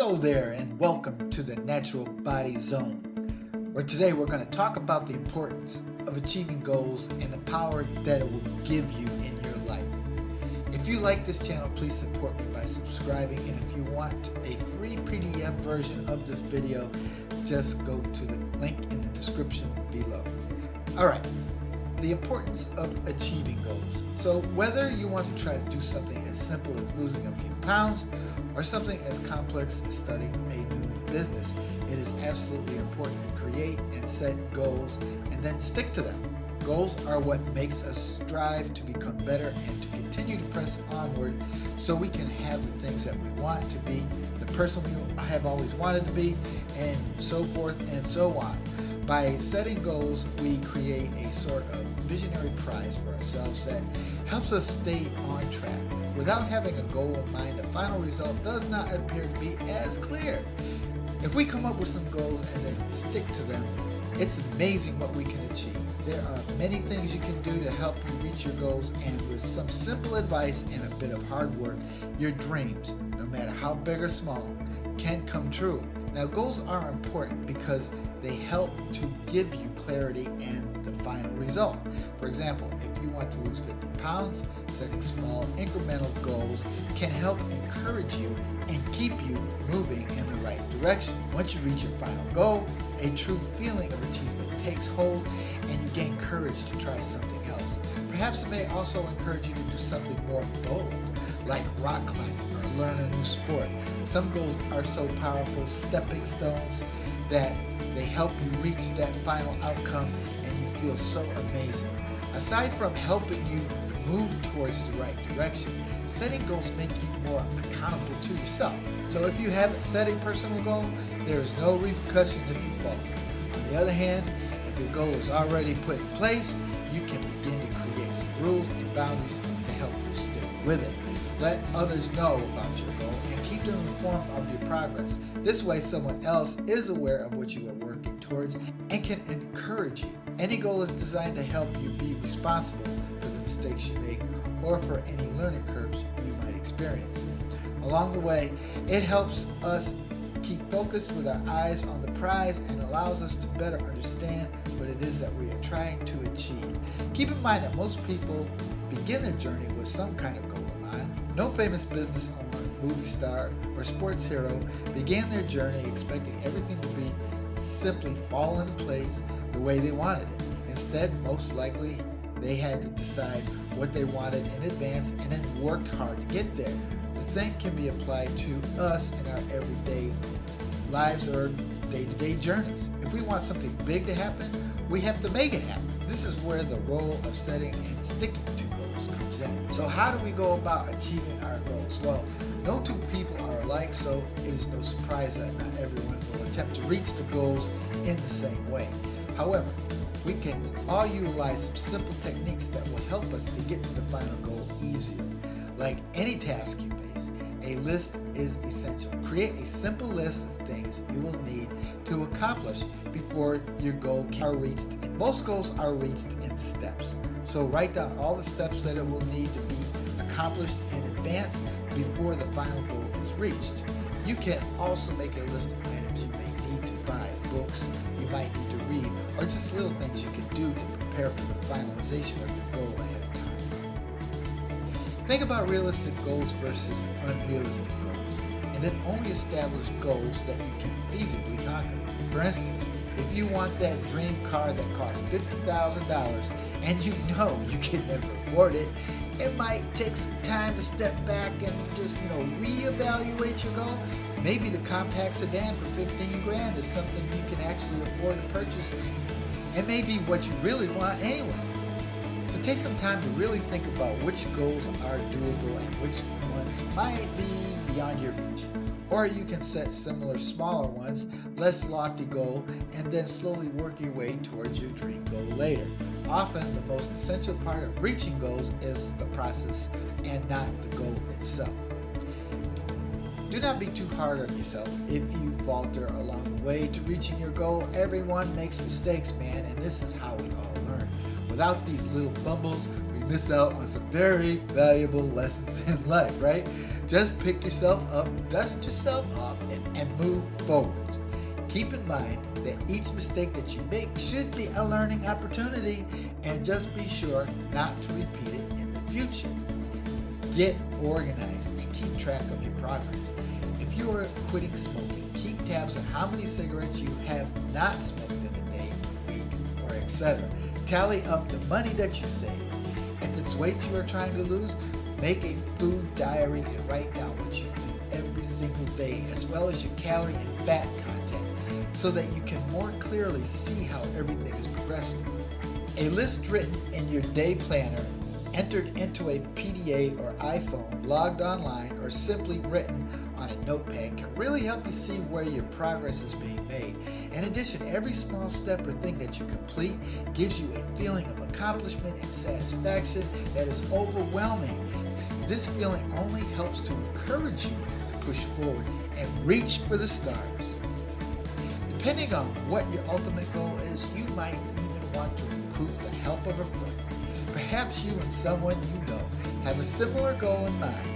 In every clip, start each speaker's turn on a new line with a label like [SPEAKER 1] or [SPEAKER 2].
[SPEAKER 1] Hello there and welcome to the Natural Body Zone, where today we're going to talk about the importance of achieving goals and the power that it will give you in your life. If you like this channel, please support me by subscribing, and if you want a free PDF version of this video, just go to the link in the description below. Alright, the importance of achieving goals. So whether you want to try to do something as simple as losing a few pounds or something as complex as starting a new business, it is absolutely important to create and set goals and then stick to them. Goals are what makes us strive to become better and to continue to press onward so we can have the things that we want to be, the person we have always wanted to be, and so forth and so on. By setting goals, we create a sort of visionary prize for ourselves that helps us stay on track. Without having a goal in mind, the final result does not appear to be as clear. If we come up with some goals and then stick to them, it's amazing what we can achieve. There are many things you can do to help you reach your goals, and with some simple advice and a bit of hard work, your dreams, no matter how big or small, can come true. Now, goals are important because they help to give you clarity and the final result. For example, if you want to lose 50 pounds, setting small incremental goals can help encourage you and keep you moving in the right direction. Once you reach your final goal, a true feeling of achievement takes hold and you gain courage to try something else. Perhaps it may also encourage you to do something more bold, like rock climbing or learn a new sport. Some goals are so powerful stepping stones that they help you reach that final outcome and you feel so amazing. Aside from helping you move towards the right direction, setting goals make you more accountable to yourself. So if you haven't set a personal goal, there is no repercussion if you falter. On the other hand, if your goal is already put in place, you can begin to create some rules and boundaries to help you stick with it. Let others know about your goal and keep them informed of your progress. This way someone else is aware of what you are working towards and can encourage you. Any goal is designed to help you be responsible for the mistakes you make or for any learning curves you might experience. Along the way, it helps us keep focused with our eyes on the prize and allows us to better understand what it is that we are trying to achieve. Keep in mind that most people begin their journey with some kind of goal in mind. No famous business owner, movie star, or sports hero began their journey expecting everything to be simply fall into place the way they wanted it. Instead, most likely, they had to decide what they wanted in advance and then worked hard to get there. The same can be applied to us in our everyday lives or day-to-day journeys. If we want something big to happen, we have to make it happen. This is where the role of setting and sticking to goals comes in. So how do we go about achieving our goals? Well, no two people are alike, so it is no surprise that not everyone will attempt to reach the goals in the same way. However, we can all utilize some simple techniques that will help us to get to the final goal easier. Like any task you face, a list is essential. Create a simple list of things you will need to accomplish before your goal can be reached. Most goals are reached in steps. So write down all the steps that it will need to be accomplished in advance before the final goal is reached. You can also make a list of items you may need to buy, books you might need to read, or just little things you can do to prepare for the finalization of your goal ahead of time. Think about realistic goals versus unrealistic goals, and then only establish goals that you can feasibly conquer. For instance, if you want that dream car that costs $50,000 and you know you can never afford it, it might take some time to step back and just, reevaluate your goal. Maybe the compact sedan for 15 grand is something you can actually afford to purchase and maybe what you really want anyway. So take some time to really think about which goals are doable and which ones might be beyond your reach. Or you can set similar smaller ones, less lofty goal, and then slowly work your way towards your dream goal later. Often the most essential part of reaching goals is the process and not the goal itself. Do not be too hard on yourself if you falter along the way to reaching your goal. Everyone makes mistakes, man, and this is how we all learn. Without these little fumbles, we miss out on some very valuable lessons in life, right? Just pick yourself up, dust yourself off, and move forward. Keep in mind that each mistake that you make should be a learning opportunity, and just be sure not to repeat it in the future. Get organized and keep track of your progress. If you are quitting smoking, keep tabs on how many cigarettes you have not smoked in a day, week, or etc. Tally up the money that you save. If it's weight you are trying to lose, make a food diary and write down what you eat every single day, as well as your calorie and fat content, so that you can more clearly see how everything is progressing. A list written in your day planner, entered into a PDA or iPhone, logged online, or simply written on a notepad can really help you see where your progress is being made. In addition, every small step or thing that you complete gives you a feeling of accomplishment and satisfaction that is overwhelming. This feeling only helps to encourage you to push forward and reach for the stars. Depending on what your ultimate goal is, you might even want to recruit the help of a friend. Perhaps you and someone you know have a similar goal in mind.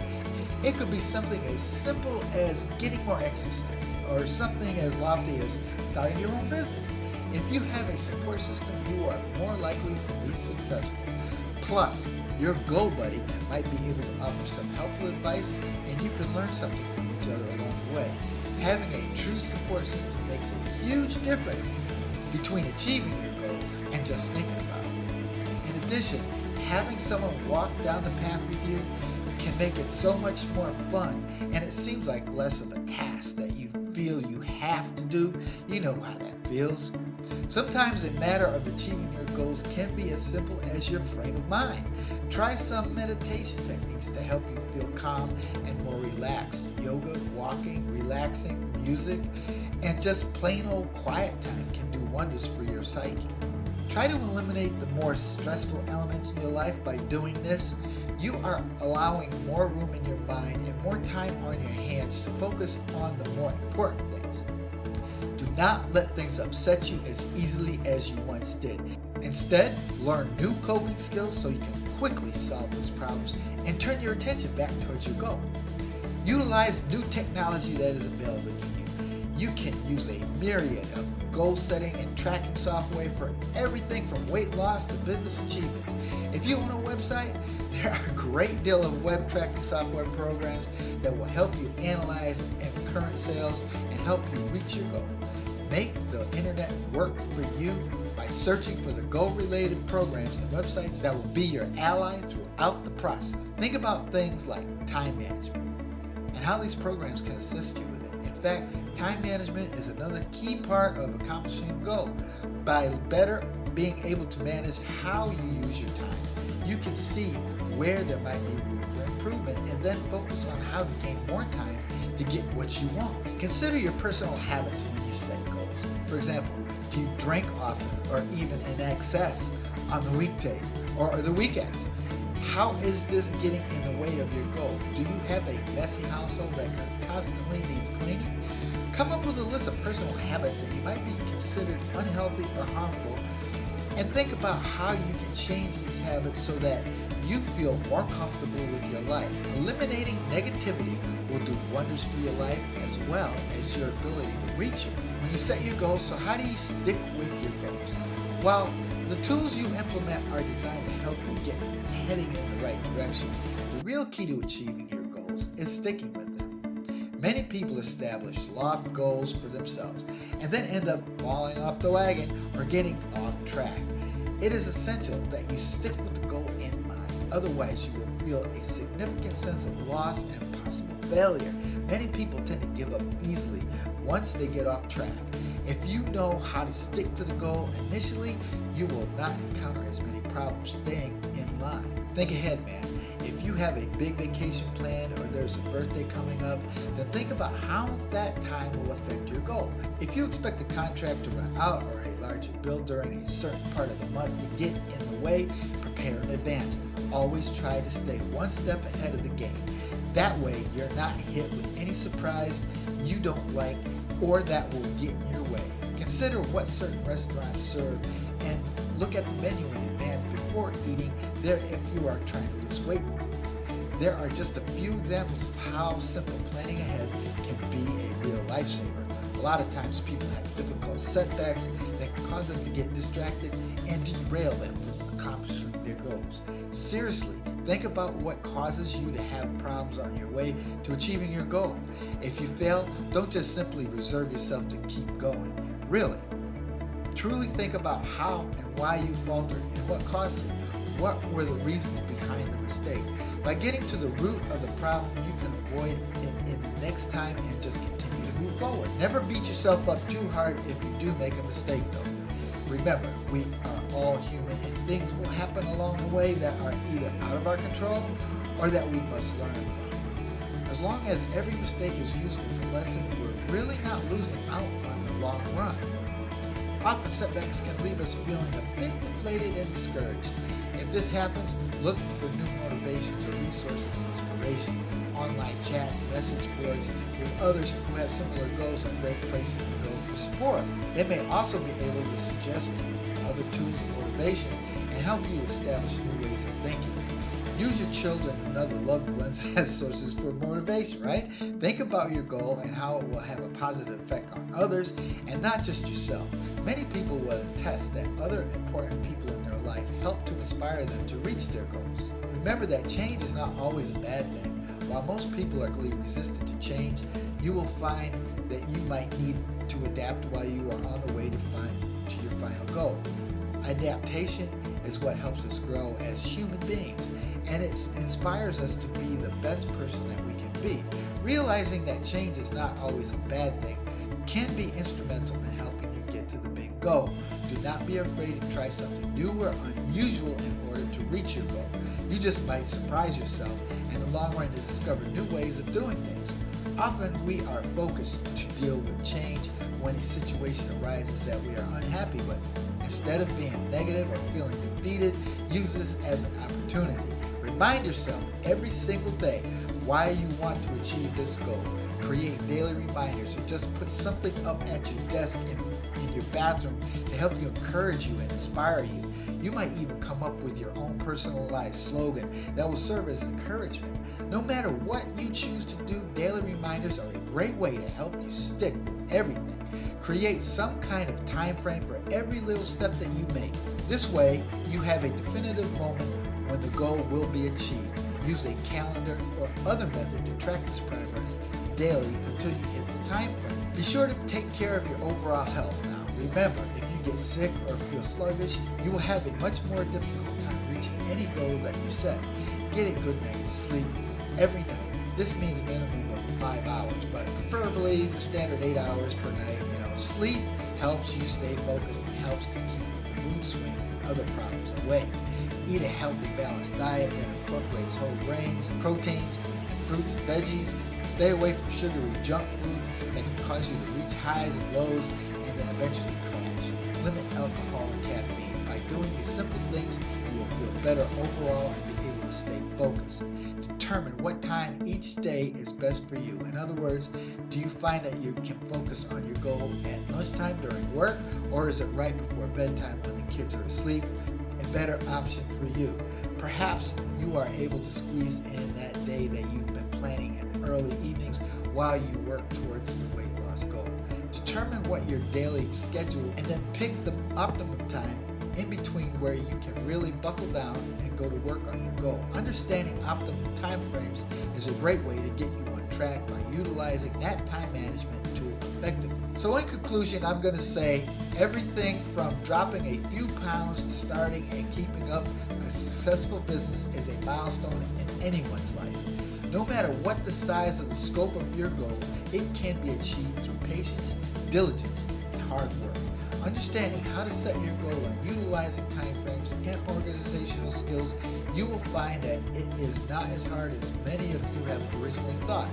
[SPEAKER 1] It could be something as simple as getting more exercise, or something as lofty as starting your own business. If you have a support system, you are more likely to be successful. Plus, your goal buddy might be able to offer some helpful advice, and you can learn something from each other along the way. Having a true support system makes a huge difference between achieving your goal and just thinking about it. In addition, having someone walk down the path with you can make it so much more fun, and it seems like less of a task that you feel you have to do. You know how that feels. Sometimes a matter of achieving your goals can be as simple as your frame of mind. Try some meditation techniques to help you feel calm and more relaxed. Yoga, walking, relaxing, music, and just plain old quiet time can do wonders for your psyche. Try to eliminate the more stressful elements in your life. By doing this, you are allowing more room in your mind and more time on your hands to focus on the more important things. Do not let things upset you as easily as you once did. Instead, learn new coping skills so you can quickly solve those problems and turn your attention back towards your goal. Utilize new technology that is available to you. You can use a myriad of goal setting and tracking software for everything from weight loss to business achievements. If you own a website, there are a great deal of web tracking software programs that will help you analyze current sales and help you reach your goal. Make the internet work for you by searching for the goal-related programs and websites that will be your ally throughout the process. Think about things like time management and how these programs can assist you with it. In fact, time management is another key part of accomplishing a goal. By better being able to manage how you use your time, you can see where there might be room for improvement and then focus on how to gain more time to get what you want. Consider your personal habits when you set goals. For example, do you drink often or even in excess on the weekdays or the weekends? How is this getting in the way of your goal? Do you have a messy household that constantly needs cleaning? Come up with a list of personal habits that you might be considered unhealthy or harmful, and think about how you can change these habits so that you feel more comfortable with your life. Eliminating negativity will do wonders for your life as well as your ability to reach it. When you set your goals, so how do you stick with your goals? Well, the tools you implement are designed to help you get heading in the right direction. The real key to achieving your goals is sticking with them. Many people establish lofty goals for themselves and then end up falling off the wagon or getting off track. It is essential that you stick with the goal in mind. Otherwise, you will feel a significant sense of loss and possible failure. Many people tend to give up easily once they get off track. If you know how to stick to the goal initially, you will not encounter as many problems staying in line. Think ahead, man. If you have a big vacation planned or there's a birthday coming up, then think about how that time will affect your goal. If you expect a contract to run out or a larger bill during a certain part of the month to get in the way, prepare in advance. Always try to stay one step ahead of the game. That way, you're not hit with any surprise you don't like or that will get in your way. Consider what certain restaurants serve and look at the menu in advance before eating there if you are trying to lose weight. There are just a few examples of how simple planning ahead can be a real lifesaver. A lot of times people have difficult setbacks that can cause them to get distracted and derail them from accomplishing their goals. Seriously, think about what causes you to have problems on your way to achieving your goal. If you fail, don't just simply reserve yourself to keep going. Really, truly think about how and why you faltered and what caused it. What were the reasons behind the mistake? By getting to the root of the problem, you can avoid it in the next time and just continue to move forward. Never beat yourself up too hard if you do make a mistake, though. Remember, we are all human and things will happen along the way that are either out of our control or that we must learn from. As long as every mistake is used as a lesson, we're really not losing out on the long run. Often setbacks can leave us feeling a bit deflated and discouraged. If this happens, look for new motivations or resources of inspiration. Online chat, message boards with others who have similar goals are great places to go for support. They may also be able to suggest other tools of motivation and help you to establish new ways of thinking. Use your children and other loved ones as sources for motivation, right? Think about your goal and how it will have a positive effect on others and not just yourself. Many people will attest that other important people in their life help to inspire them to reach their goals. Remember that change is not always a bad thing. While most people are resistant to change, you will find that you might need to adapt while you are on the way to your final goal. Adaptation is what helps us grow as human beings, and it inspires us to be the best person that we can be. Realizing that change is not always a bad thing can be instrumental in helping you get to the big goal. Do not be afraid to try something new or unusual in order to reach your goal. You just might surprise yourself in the long run to discover new ways of doing things. Often we are focused to deal with change when a situation arises that we are unhappy with. Instead of being negative or feeling defeated, use this as an opportunity. Remind yourself every single day why you want to achieve this goal. Create daily reminders or just put something up at your desk in your bathroom to help you, encourage you, and inspire you. You might even come up with your own personalized slogan that will serve as encouragement. No matter what you choose to do, daily reminders are a great way to help you stick with everything. Create some kind of time frame for every little step that you make. This way, you have a definitive moment when the goal will be achieved. Use a calendar or other method to track this progress daily until you hit the time frame. Be sure to take care of your overall health now. Remember, if you get sick or feel sluggish, you will have a much more difficult time reaching any goal that you set. Get a good night's sleep every night. This means minimum of 5 hours, but preferably the standard 8 hours per night. Sleep helps you stay focused and helps to keep the mood swings and other problems away. Eat a healthy, balanced diet that incorporates whole grains, proteins, and fruits and veggies. Stay away from sugary junk foods that can cause you to reach highs and lows and then eventually crash. Limit alcohol and caffeine. By doing these simple things, you will feel better overall and be able to stay focused. Determine what time each day is best for you. In other words, do you find that you can focus on your goal at lunchtime during work, or is it right before bedtime when the kids are asleep? A better option for you. Perhaps you are able to squeeze in that day that you've been planning in early evenings while you work towards the weight loss goal. Determine what your daily schedule and then pick the optimum time in between where you can really buckle down and go to work on your goal. Understanding optimum time frames is a great way to get you on track by utilizing that time management tool effectively. So in conclusion, I'm going to say everything from dropping a few pounds to starting and keeping up a successful business is a milestone in anyone's life. No matter what the size of the scope of your goal, it can be achieved through patience, diligence, and hard work. Understanding how to set your goal and utilizing time frames and organizational skills, you will find that it is not as hard as many of you have originally thought.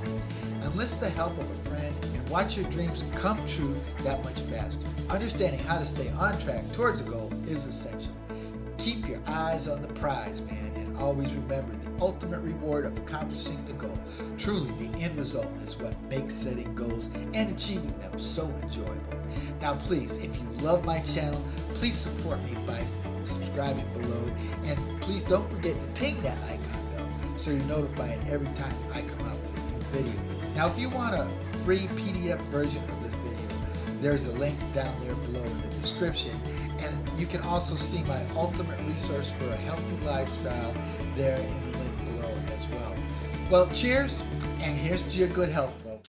[SPEAKER 1] Enlist the help of a friend and watch your dreams come true that much faster. Understanding how to stay on track towards a goal is essential. Keep your eyes on the prize, man, and always remember the ultimate reward of accomplishing the goal. Truly, the end result is what makes setting goals and achieving them so enjoyable. Now, please, if you love my channel, please support me by subscribing below, and please don't forget to ting that icon bell so you're notified every time I come out with a new video. Now, if you want a free PDF version of this video, there's a link down there below in the description, and you can also see my ultimate resource for a healthy lifestyle there in the link below as well. Well, cheers, and here's to your good health.